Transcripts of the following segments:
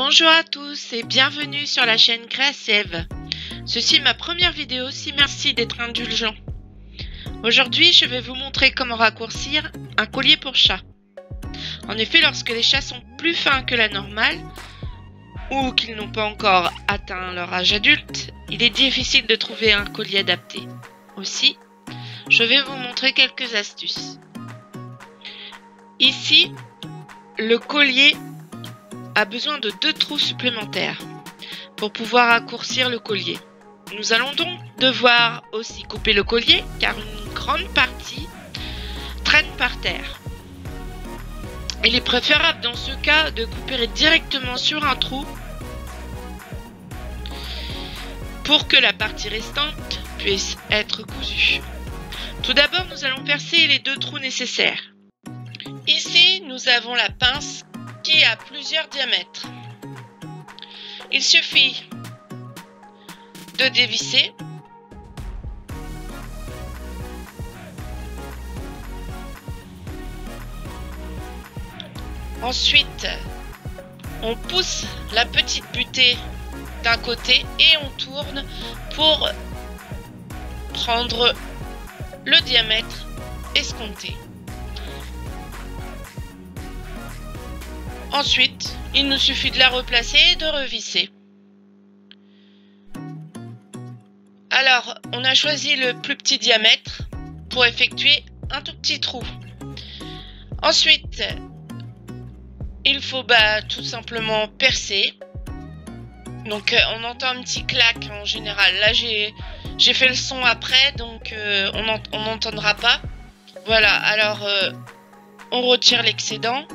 Bonjour à tous et bienvenue sur la chaîne Créasev. Ceci est ma première vidéo, si merci d'être indulgent. Aujourd'hui, je vais vous montrer comment raccourcir un collier pour chat. En effet, lorsque les chats sont plus fins que la normale, ou qu'ils n'ont pas encore atteint leur âge adulte, il est difficile de trouver un collier adapté. Aussi, je vais vous montrer quelques astuces. Ici, le collier a besoin de 2 trous supplémentaires pour pouvoir raccourcir le collier. Nous allons donc devoir aussi couper le collier car une grande partie traîne par terre. Il est préférable dans ce cas de couper directement sur un trou pour que la partie restante puisse être cousue. Tout d'abord, nous allons percer les 2 trous nécessaires. Ici, nous avons la pince qui a plusieurs diamètres. Il suffit de dévisser ensuite on pousse la petite butée d'un côté et on tourne pour prendre le diamètre escompté. Ensuite, il nous suffit de la replacer et de revisser. Alors, on a choisi le plus petit diamètre pour effectuer un tout petit trou. Ensuite, il faut tout simplement percer. Donc, on entend un petit clac en général. Là, j'ai fait le son après, donc on n'entendra pas. Voilà, alors on retire l'excédent.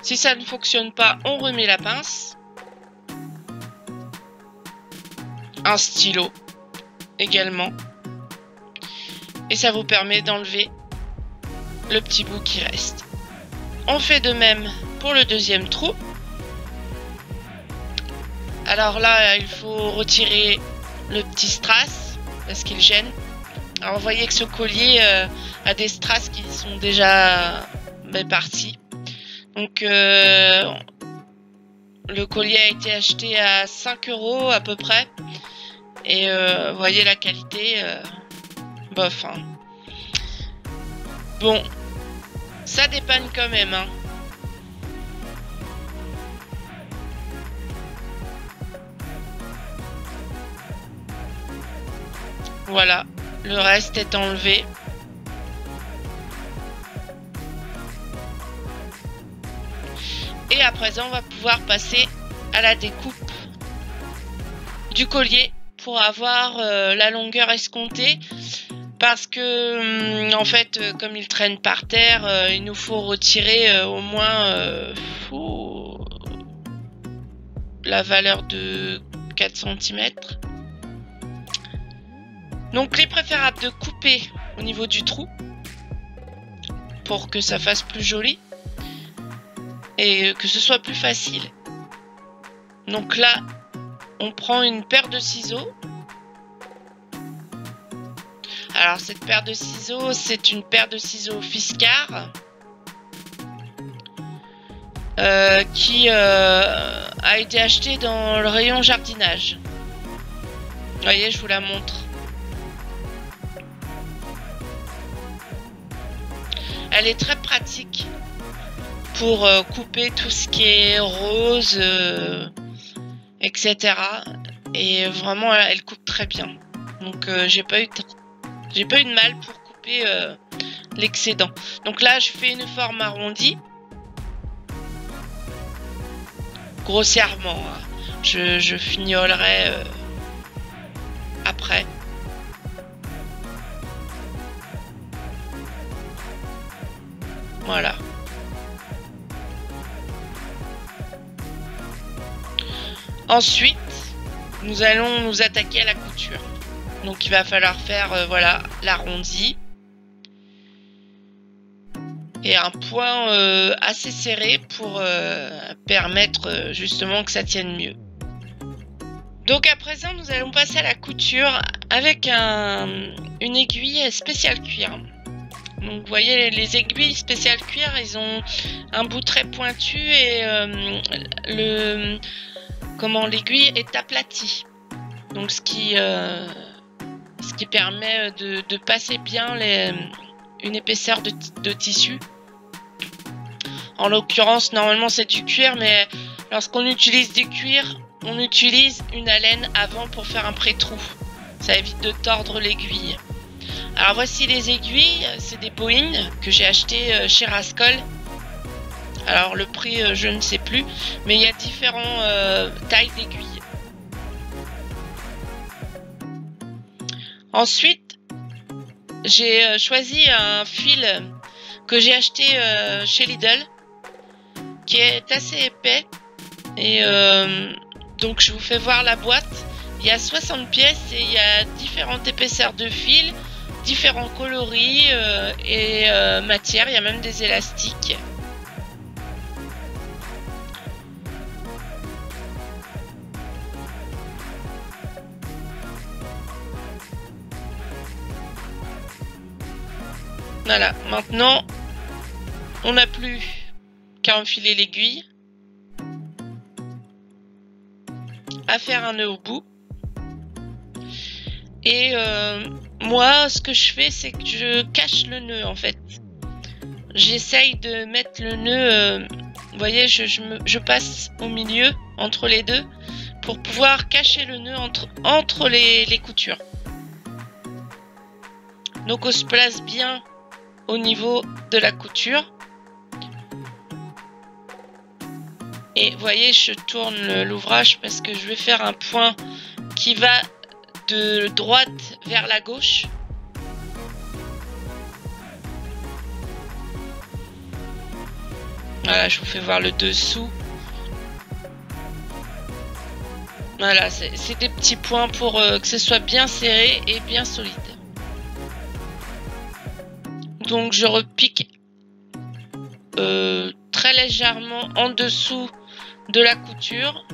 Si ça ne fonctionne pas, on remet la pince. Un stylo également. Et ça vous permet d'enlever le petit bout qui reste. On fait de même pour le deuxième trou. Alors là, il faut retirer le petit strass parce qu'il gêne. Alors vous voyez que ce collier a des strass qui sont déjà partis. Donc le collier a été acheté à 5 € à peu près. Et vous voyez la qualité, bof. Hein. Bon, ça dépanne quand même. Hein. Voilà, le reste est enlevé. Et à présent, on va pouvoir passer à la découpe du collier pour avoir la longueur escomptée. Parce que, en fait, comme il traîne par terre, il nous faut retirer au moins la valeur de 4 cm. Donc, il est préférable de couper au niveau du trou pour que ça fasse plus joli. Et que ce soit plus facile. Donc là, on prend une paire de ciseaux. Alors cette paire de ciseaux, c'est une paire de ciseaux Fiskars qui a été achetée dans le rayon jardinage. Vous voyez, je vous la montre. Elle est très pratique pour couper tout ce qui est rose, etc. Et vraiment, elle coupe très bien. Donc, j'ai pas eu de mal pour couper l'excédent. Donc là, je fais une forme arrondie. Grossièrement. Hein. Je fignolerai après. Voilà. Ensuite, nous allons nous attaquer à la couture. Donc il va falloir faire voilà, l'arrondi. Et un point assez serré pour permettre justement que ça tienne mieux. Donc à présent, nous allons passer à la couture avec une aiguille spéciale cuir. Donc vous voyez, les aiguilles spéciales cuir, ils ont un bout très pointu et l'aiguille est aplatie. Donc ce qui permet de passer bien une épaisseur de tissu. En l'occurrence, normalement c'est du cuir, mais lorsqu'on utilise du cuir, on utilise une haleine avant pour faire un pré-trou. Ça évite de tordre l'aiguille. Alors voici les aiguilles, c'est des Boeing que j'ai acheté chez Rascol. Alors le prix je ne sais plus, mais il y a différentes tailles d'aiguilles. Ensuite, j'ai choisi un fil que j'ai acheté chez Lidl, qui est assez épais. Et donc je vous fais voir la boîte. Il y a 60 pièces et il y a différentes épaisseurs de fil, différents coloris et matières. Il y a même des élastiques. Voilà, maintenant on n'a plus qu'à enfiler l'aiguille, à faire un nœud au bout. Et moi, ce que je fais, c'est que je cache le nœud en fait. J'essaye de mettre le nœud, vous voyez, je passe au milieu entre les deux pour pouvoir cacher le nœud entre les coutures. Donc on se place bien au niveau de la couture. Et vous voyez, je tourne l'ouvrage parce que je vais faire un point qui va de droite vers la gauche. Voilà, je vous fais voir le dessous. Voilà, c'est des petits points pour que ce soit bien serré et bien solide. Donc je repique très légèrement en dessous de la couture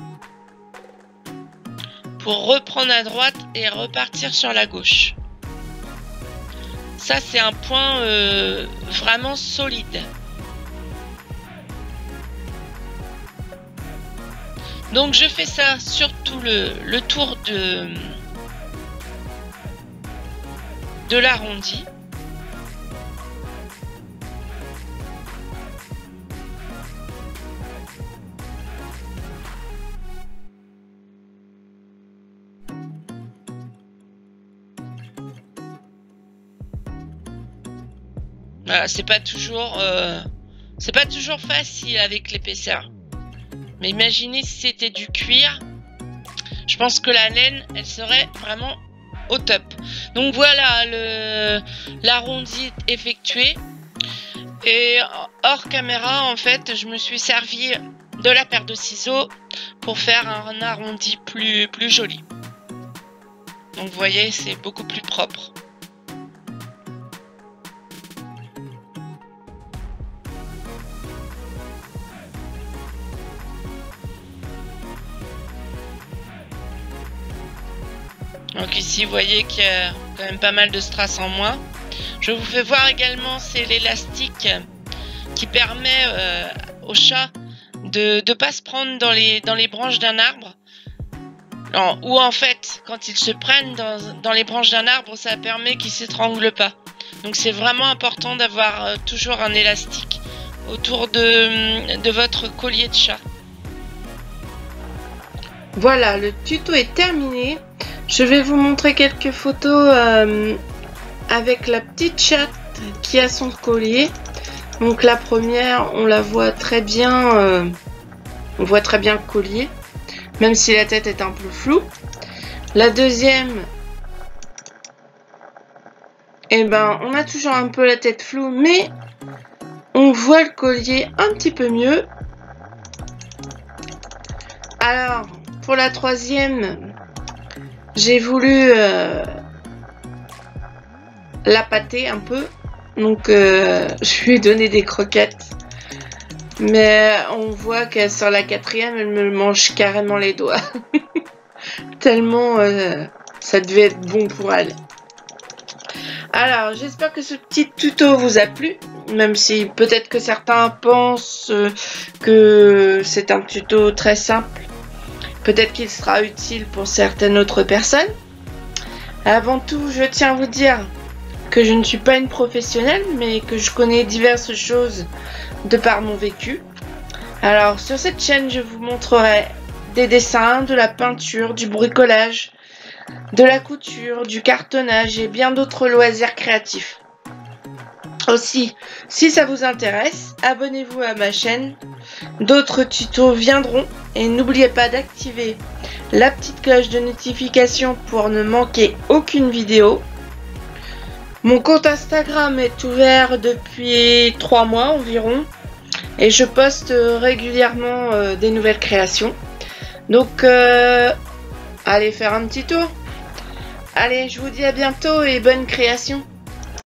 pour reprendre à droite et repartir sur la gauche. Ça c'est un point vraiment solide. Donc je fais ça sur tout le tour de l'arrondi. Voilà, c'est pas toujours facile avec l'épaisseur. Mais imaginez si c'était du cuir. Je pense que la laine, elle serait vraiment au top. Donc voilà l'arrondi effectué. Et hors caméra, en fait, je me suis servi de la paire de ciseaux pour faire un arrondi plus joli. Donc vous voyez, c'est beaucoup plus propre. Donc ici, vous voyez qu'il y a quand même pas mal de strass en moins. Je vous fais voir également, c'est l'élastique qui permet au chat de ne pas se prendre dans les branches d'un arbre. Non, ou en fait, quand ils se prennent dans les branches d'un arbre, ça permet qu'ils ne s'étranglent pas. Donc c'est vraiment important d'avoir toujours un élastique autour de votre collier de chat. Voilà, le tuto est terminé. Je vais vous montrer quelques photos avec la petite chatte qui a son collier. Donc la première, on la voit très bien, on voit très bien le collier, même si la tête est un peu floue. La deuxième, eh ben, on a toujours un peu la tête floue, mais on voit le collier un petit peu mieux. Alors, pour la troisième, j'ai voulu la pâter un peu, donc je lui ai donné des croquettes, mais on voit que sur la quatrième, elle me mange carrément les doigts, tellement ça devait être bon pour elle. Alors, j'espère que ce petit tuto vous a plu, même si peut-être que certains pensent que c'est un tuto très simple. Peut-être qu'il sera utile pour certaines autres personnes. Avant tout, je tiens à vous dire que je ne suis pas une professionnelle, mais que je connais diverses choses de par mon vécu. Alors, sur cette chaîne, je vous montrerai des dessins, de la peinture, du bricolage, de la couture, du cartonnage et bien d'autres loisirs créatifs. Aussi, si ça vous intéresse, abonnez-vous à ma chaîne. D'autres tutos viendront et n'oubliez pas d'activer la petite cloche de notification pour ne manquer aucune vidéo. Mon compte Instagram est ouvert depuis 3 mois environ et je poste régulièrement des nouvelles créations. Donc, allez faire un petit tour. Allez, je vous dis à bientôt et bonne création.